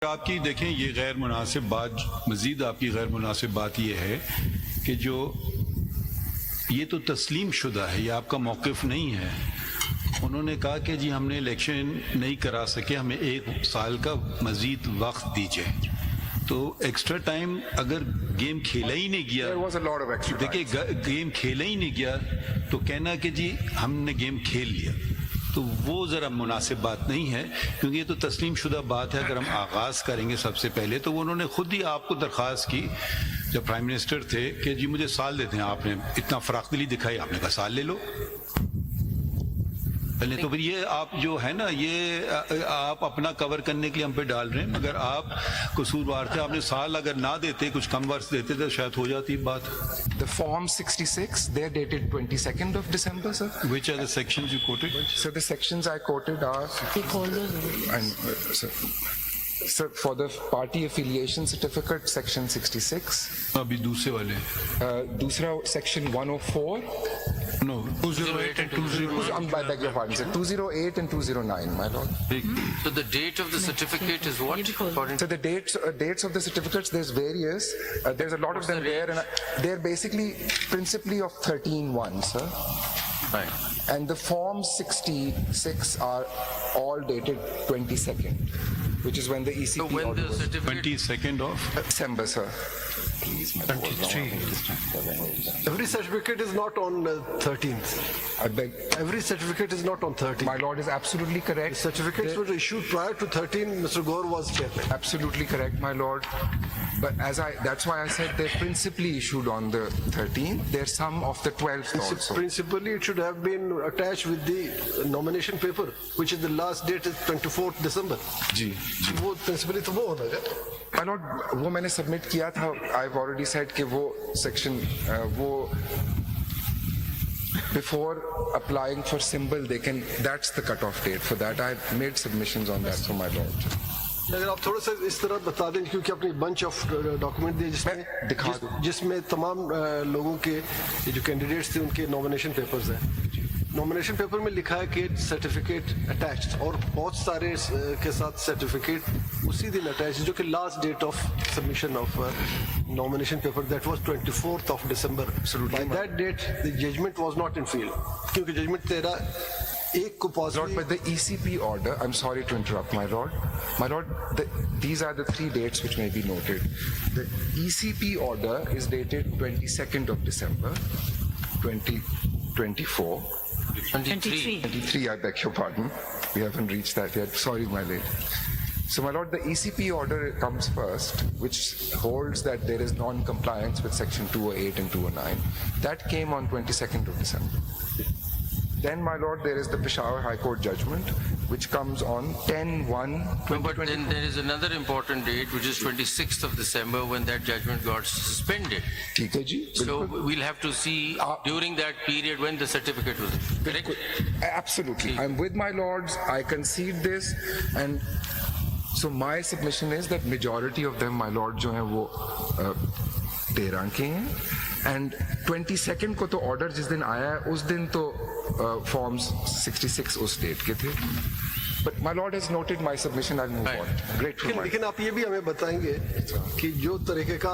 आपकी देखें ये गैर मुनासिब बात, मज़ीद आपकी गैर मुनासिब बात ये है कि जो ये तो तस्लीम शुदा है, ये आपका मौक़िफ़ नहीं है। उन्होंने कहा कि जी हमने इलेक्शन नहीं करा सके, हमें 1 साल का मज़ीद वक्त दीजिए। तो एक्स्ट्रा टाइम अगर गेम खेला ही नहीं गया, देखिए गेम खेला ही नहीं गया तो कहना कि जी हमने गेम खेल लिया, तो वो ज़रा मुनासिब बात नहीं है, क्योंकि ये तो तस्लीम शुदा बात है। अगर हम आगाज़ करेंगे सबसे पहले तो उन्होंने खुद ही आपको दरख्वास्त की जब प्राइम मिनिस्टर थे कि जी मुझे साल देते हैं, आपने इतना फ़राख़दिली दिखाई, आपने कहा साल ले लो पहले। तो फिर ये आप जो है ना, ये आप अपना कवर करने के लिए हम पे डाल रहे हैं, मगर आप कसूरवार थे। आपने साल अगर ना देते, कुछ कम वर्ष देते तो शायद हो जाती बात। The Form 66, they're dated 22nd of December, sir. Which are the sections you quoted? So the sections I quoted are, sir, for the party affiliation certificate, section 66. अभी दूसरे वाले दूसरा section 104. No, 208 and 209. I beg your pardon, sir. 208 and 209, my lord. So the date of the certificate is what? According So the dates of the certificates, there's various. There's a lot of them there, and they're basically principally of 13-1, sir. Right. And the Form 66 are all dated 22nd, which is when the ECP So when order the was 22nd of December, sir. Please, my lord. 23. Every certificate is not on 13th. I beg. Every certificate is not on 13th. My lord is absolutely correct. Certificates were issued prior to 13. Mr. Gore was chairman. Absolutely correct, my lord. But that's why I said they're principally issued on the 13th. There's some of the 12th also. Principally, it should have been attached with the nomination paper, which is the last date is 24th December. जी. वो principally तो वो होना है. My lord, वो मैंने submit किया था. I've already said कि वो section वो before applying for symbol that's the cutoff date. For that I've made submissions on that for my lord. अगर आप थोड़ा सा इस तरह बता दें, क्योंकि अपनी बंच ऑफ डॉक्यूमेंट दिए जिसमें तमाम लोगों के जो कैंडिडेट्स थे उनके नॉमिनेशन पेपर्स हैं। नॉमिनेशन पेपर में लिखा है कि सर्टिफिकेट अटैच्ड, और बहुत सारे के साथ सर्टिफिकेट उसी दिन अटैच, जो कि last date of submission of nomination paper that was 24th of December. By that date the judgment was not in field, क्योंकि जजमेंट तेरा एक को Lord, but the ECP order, I'm sorry to interrupt, my lord. My lord, these are the 3 dates which may be noted. The ECP order is dated 22nd of December, 2024. 23. 23, I beg your pardon. We haven't reached that yet. Sorry, my lady. So, my lord, the ECP order comes first, which holds that there is non-compliance with section 208 and 209. That came on 22nd of December. Then, my lord, there is the Peshawar High Court judgment, which comes on 10/1/2020. But then there is another important date, which is 26th of December, when that judgment got suspended. ठीक है जी, So we'll have to see during that period when the certificate was issued. Correct? Absolutely. I'm with my lords. I concede this, and so my submission is that majority of them, my lord, जो हैं वो 13 के हैं, and 22nd को तो order जिस दिन आया है उस दिन तो फॉर्म्स 66 उस डेट के थे. But my lord has noted my submission. I'll move on. Grateful. लेकिन आप ये भी हमें बताएंगे कि जो तरीके का